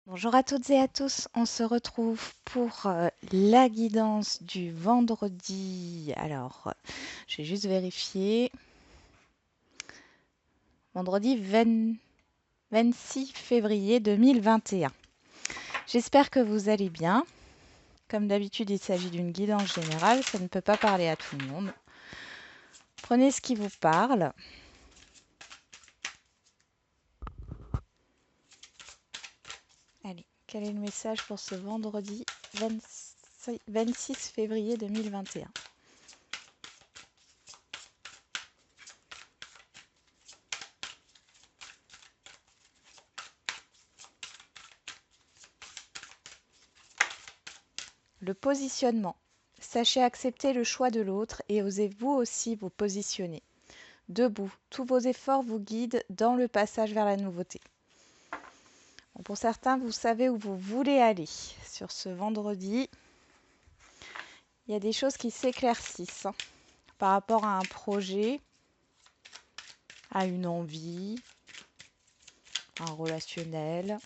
Bonjour à toutes et à tous, on se retrouve pour la guidance du vendredi. Alors, je vais juste vérifier. Vendredi 26 février 2021. J'espère que vous allez bien. Comme d'habitude, il s'agit d'une guidance générale, ça ne peut pas parler à tout le monde. Prenez ce qui vous parle. Allez, quel est le message pour ce vendredi 26 février 2021? Le positionnement. Sachez accepter le choix de l'autre et osez vous aussi vous positionner. Debout, tous vos efforts vous guident dans le passage vers la nouveauté. Bon, pour certains, vous savez où vous voulez aller. Sur ce vendredi, il y a des choses qui s'éclaircissent par rapport à un projet, à une envie, à un relationnel.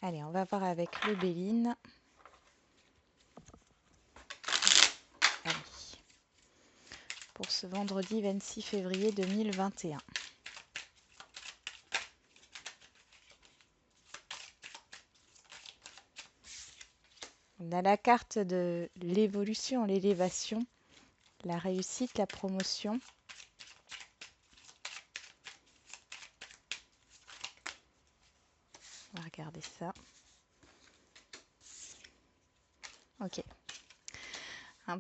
Allez, on va voir avec le Béline. Allez. Pour ce vendredi 26 février 2021. On a la carte de l'évolution, l'élévation, la réussite, la promotion. On va regarder ça. Ok.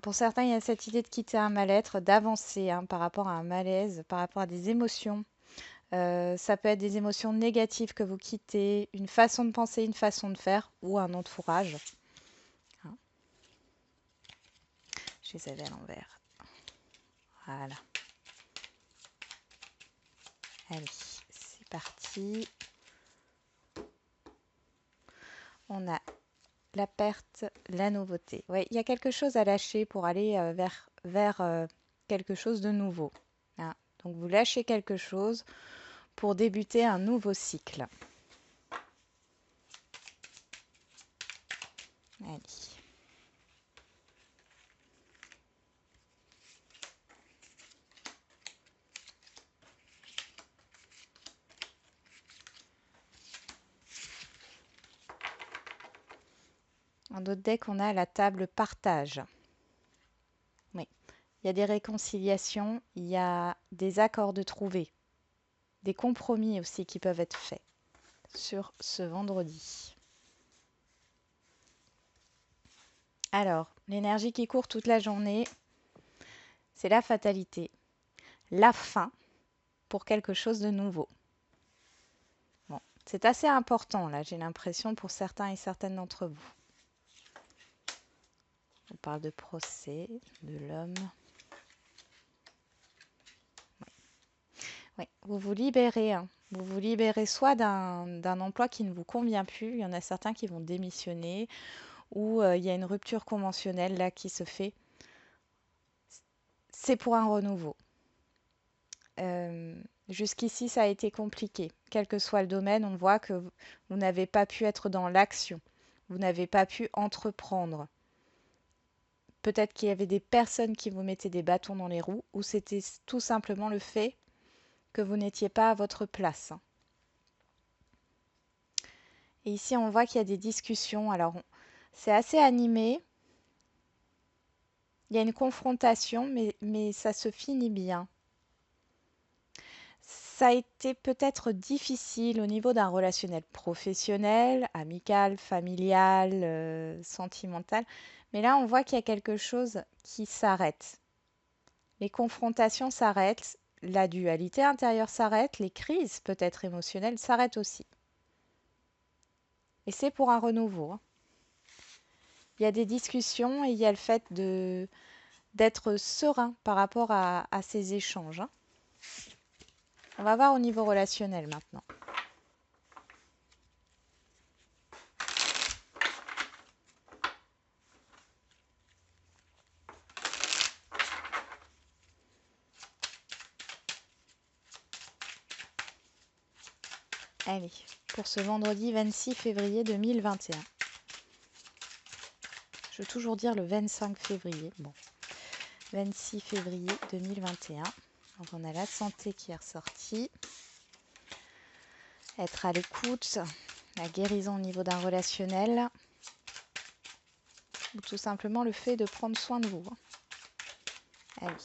Pour certains, il y a cette idée de quitter un mal-être, d'avancer par rapport à un malaise, par rapport à des émotions. Ça peut être des émotions négatives que vous quittez, une façon de penser, une façon de faire ou un entourage. Hein. Je les avais à l'envers. Voilà. Allez, c'est parti. On a la perte, la nouveauté. Oui, il y a quelque chose à lâcher pour aller vers quelque chose de nouveau. Hein. Donc vous lâchez quelque chose pour débuter un nouveau cycle. Allez. En autre deck, on a la table partage. Oui. Il y a des réconciliations, il y a des accords de trouver, des compromis aussi qui peuvent être faits sur ce vendredi. Alors, l'énergie qui court toute la journée, c'est la fatalité, la fin pour quelque chose de nouveau. Bon, c'est assez important là, j'ai l'impression pour certains et certaines d'entre vous. On parle de procès, de l'homme. Oui, vous vous libérez. Hein. Vous vous libérez soit d'un emploi qui ne vous convient plus. Il y en a certains qui vont démissionner ou il y a une rupture conventionnelle là qui se fait. C'est pour un renouveau. Jusqu'ici, ça a été compliqué. Quel que soit le domaine, on voit que vous n'avez pas pu être dans l'action. Vous n'avez pas pu entreprendre. Peut-être qu'il y avait des personnes qui vous mettaient des bâtons dans les roues ou c'était tout simplement le fait que vous n'étiez pas à votre place. Et ici, on voit qu'il y a des discussions. Alors, c'est assez animé. Il y a une confrontation, mais ça se finit bien. Ça a été peut-être difficile au niveau d'un relationnel professionnel, amical, familial, sentimental. Mais là, on voit qu'il y a quelque chose qui s'arrête. Les confrontations s'arrêtent, la dualité intérieure s'arrête, les crises peut-être émotionnelles s'arrêtent aussi. Et c'est pour un renouveau. Hein. Il y a des discussions et il y a le fait d'être serein par rapport à ces échanges. Hein. On va voir au niveau relationnel maintenant. Allez, pour ce vendredi 26 février 2021. Je veux toujours dire le 25 février. Bon, 26 février 2021. Donc on a la santé qui est ressortie. Être à l'écoute, la guérison au niveau d'un relationnel. Ou tout simplement le fait de prendre soin de vous. Allez.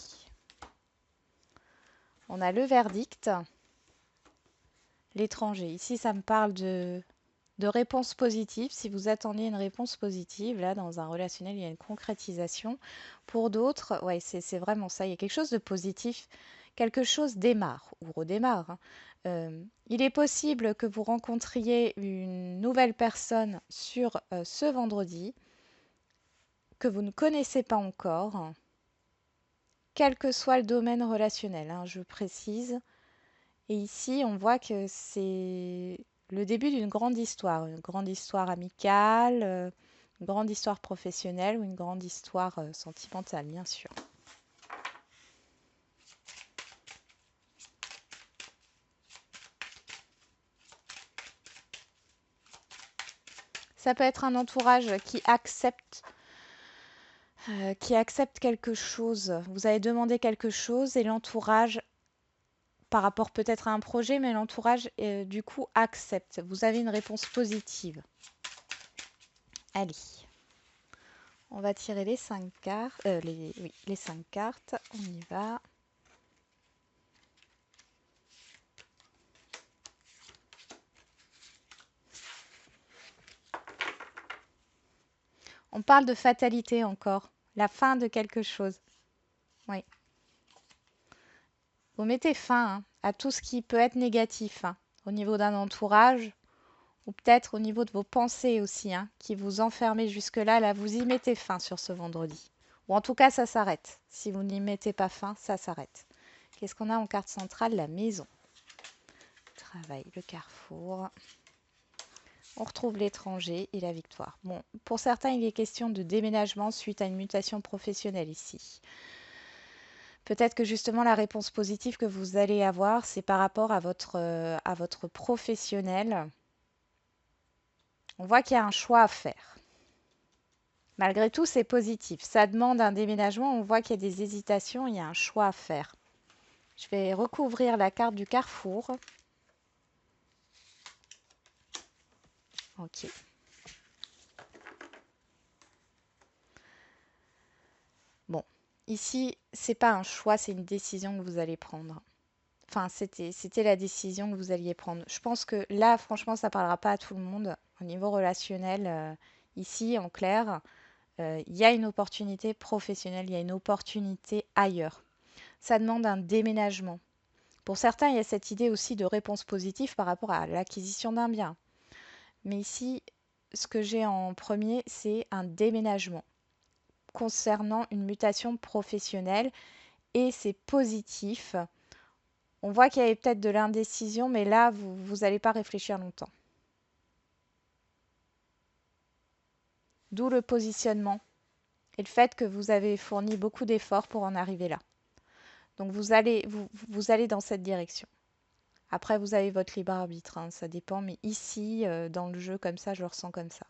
On a le verdict. L'étranger. Ici, ça me parle de réponse positive. Si vous attendez une réponse positive, là, dans un relationnel, il y a une concrétisation. Pour d'autres, ouais, c'est vraiment ça. Il y a quelque chose de positif. Quelque chose démarre ou redémarre. Hein. Il est possible que vous rencontriez une nouvelle personne sur ce vendredi que vous ne connaissez pas encore, quel que soit le domaine relationnel, hein, je précise. Et ici, on voit que c'est le début d'une grande histoire, une grande histoire amicale, une grande histoire professionnelle ou une grande histoire sentimentale, bien sûr. Ça peut être un entourage qui accepte quelque chose. Vous avez demandé quelque chose et l'entourage, par rapport peut-être à un projet, mais l'entourage, du coup, accepte. Vous avez une réponse positive. Allez. On va tirer les 5 cartes. Les 5 cartes. On y va. On parle de fatalité encore. La fin de quelque chose. Oui. Vous mettez fin à tout ce qui peut être négatif. Au niveau d'un entourage. Ou peut-être au niveau de vos pensées aussi. Qui vous enfermez jusque-là. Là, vous y mettez fin sur ce vendredi. Ou en tout cas, ça s'arrête. Si vous n'y mettez pas fin, ça s'arrête. Qu'est-ce qu'on a en carte centrale? La maison. Travail, le carrefour. On retrouve l'étranger et la victoire. Bon, pour certains, il est question de déménagement suite à une mutation professionnelle ici. Peut-être que justement la réponse positive que vous allez avoir, c'est par rapport à votre professionnel. On voit qu'il y a un choix à faire. Malgré tout, c'est positif. Ça demande un déménagement. On voit qu'il y a des hésitations. Il y a un choix à faire. Je vais recouvrir la carte du carrefour. Ok. Bon, ici, c'est pas un choix, c'est une décision que vous allez prendre. Enfin, c'était la décision que vous alliez prendre. Je pense que là, franchement, ça ne parlera pas à tout le monde. Au niveau relationnel, ici, en clair, il y a une opportunité professionnelle, il y a une opportunité ailleurs. Ça demande un déménagement. Pour certains, il y a cette idée aussi de réponse positive par rapport à l'acquisition d'un bien. Mais ici, ce que j'ai en premier, c'est un déménagement concernant une mutation professionnelle et c'est positif. On voit qu'il y avait peut-être de l'indécision, mais là, vous n'allez pas réfléchir longtemps. D'où le positionnement et le fait que vous avez fourni beaucoup d'efforts pour en arriver là. Donc vous allez dans cette direction. Après, vous avez votre libre arbitre, ça dépend, mais ici, dans le jeu comme ça, je le ressens comme ça.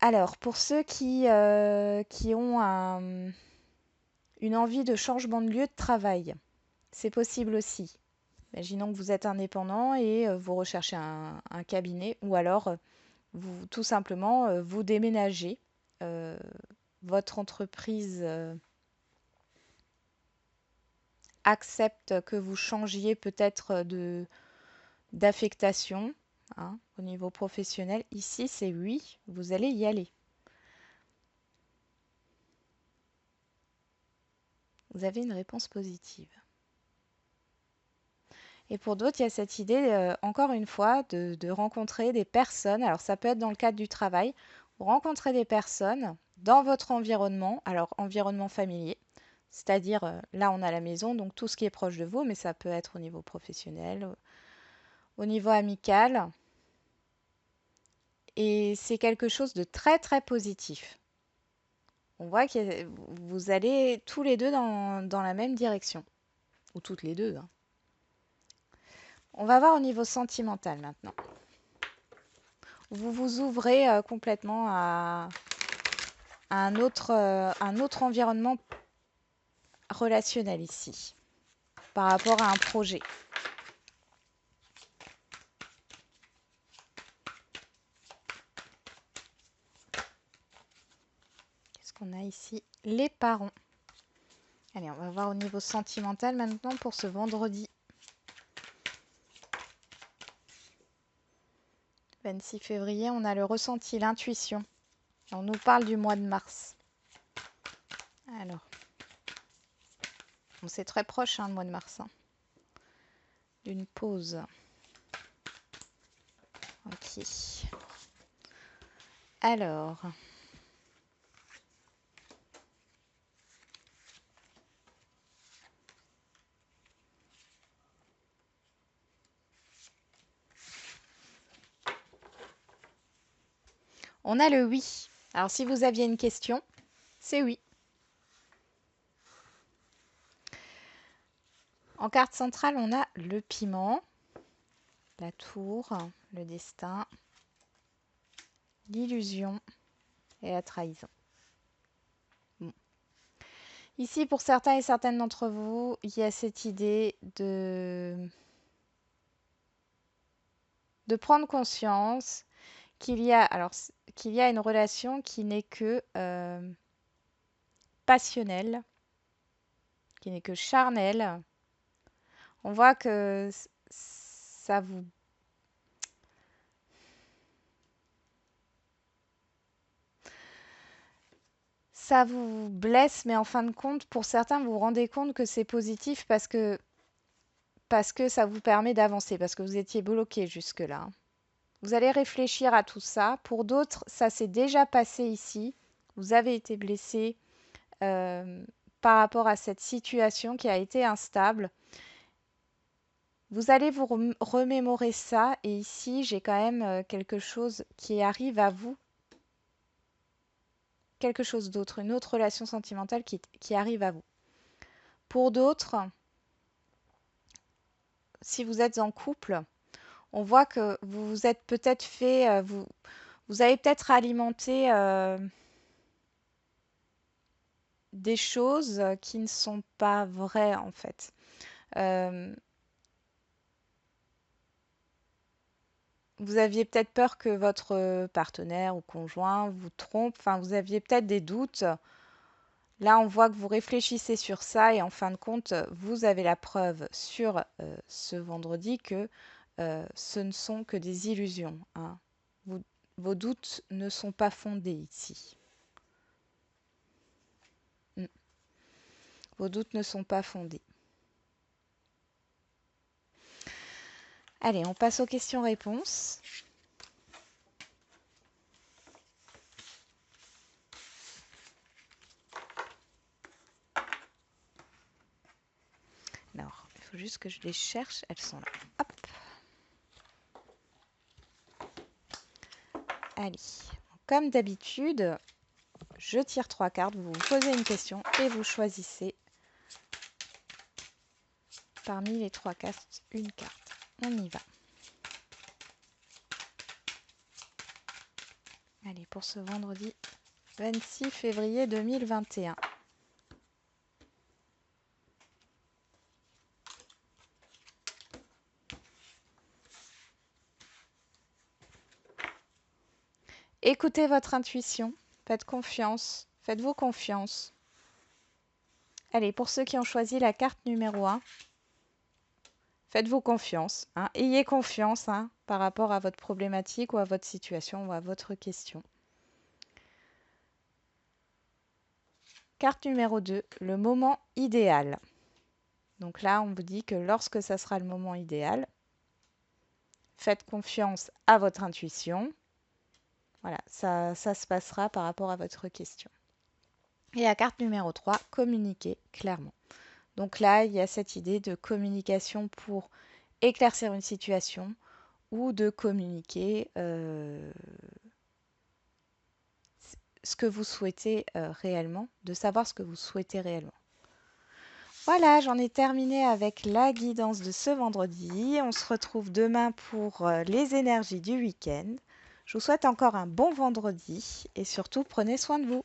Alors, pour ceux qui ont une envie de changement de lieu de travail, c'est possible aussi. Imaginons que vous êtes indépendant et vous recherchez un cabinet ou alors vous tout simplement vous déménagez. euh, Votre entreprise accepte que vous changiez peut-être d'affectation au niveau professionnel. Ici, c'est oui, vous allez y aller. Vous avez une réponse positive. Et pour d'autres, il y a cette idée, encore une fois, de rencontrer des personnes. Alors, ça peut être dans le cadre du travail. Vous rencontrez des personnes dans votre environnement, alors environnement familier, c'est-à-dire là, on a la maison, donc tout ce qui est proche de vous, mais ça peut être au niveau professionnel, au niveau amical. Et c'est quelque chose de très, très positif. On voit que vous allez tous les deux dans la même direction, ou toutes les deux. On va voir au niveau sentimental maintenant. Vous vous ouvrez complètement à un autre environnement relationnel ici, par rapport à un projet. Qu'est-ce qu'on a ici? Les parents. Allez, on va voir au niveau sentimental maintenant pour ce vendredi. 26 février, on a le ressenti, l'intuition. On nous parle du mois de mars. Alors, bon, c'est très proche, hein, le mois de mars. Hein. D'une pause. Ok. Alors. On a le oui. Alors, si vous aviez une question, c'est oui. En carte centrale, on a le piment, la tour, le destin, l'illusion et la trahison. Bon. Ici, pour certains et certaines d'entre vous, il y a cette idée de prendre conscience qu'il y a une relation qui n'est que passionnelle, qui n'est que charnelle. On voit que ça vous blesse, mais en fin de compte, pour certains, vous vous rendez compte que c'est positif parce que ça vous permet d'avancer, parce que vous étiez bloqué jusque-là. Vous allez réfléchir à tout ça. Pour d'autres, ça s'est déjà passé ici. Vous avez été blessé par rapport à cette situation qui a été instable. Vous allez vous remémorer ça. Et ici, j'ai quand même quelque chose qui arrive à vous. Quelque chose d'autre, une autre relation sentimentale qui arrive à vous. Pour d'autres, si vous êtes en couple, on voit que vous vous êtes peut-être fait, vous avez peut-être alimenté des choses qui ne sont pas vraies en fait. Vous aviez peut-être peur que votre partenaire ou conjoint vous trompe, enfin vous aviez peut-être des doutes. Là, on voit que vous réfléchissez sur ça et en fin de compte, vous avez la preuve sur ce vendredi que ce ne sont que des illusions. Hein. Vos doutes ne sont pas fondés ici. Vos doutes ne sont pas fondés. Allez, on passe aux questions-réponses. Alors, il faut juste que je les cherche. Elles sont là. Hop. Allez, comme d'habitude, je tire 3 cartes. Vous vous posez une question et vous choisissez parmi les 3 cartes une carte. On y va. Allez, pour ce vendredi 26 février 2021. Écoutez votre intuition, faites confiance, faites-vous confiance. Allez, pour ceux qui ont choisi la carte numéro 1, faites-vous confiance. Hein. Ayez confiance par rapport à votre problématique ou à votre situation ou à votre question. Carte numéro 2, le moment idéal. Donc là, on vous dit que lorsque ça sera le moment idéal, faites confiance à votre intuition. Voilà, ça se passera par rapport à votre question. Et la carte numéro 3, communiquer clairement. Donc là, il y a cette idée de communication pour éclaircir une situation ou de communiquer ce que vous souhaitez réellement, de savoir ce que vous souhaitez réellement. Voilà, j'en ai terminé avec la guidance de ce vendredi. On se retrouve demain pour les énergies du week-end. Je vous souhaite encore un bon vendredi et surtout prenez soin de vous.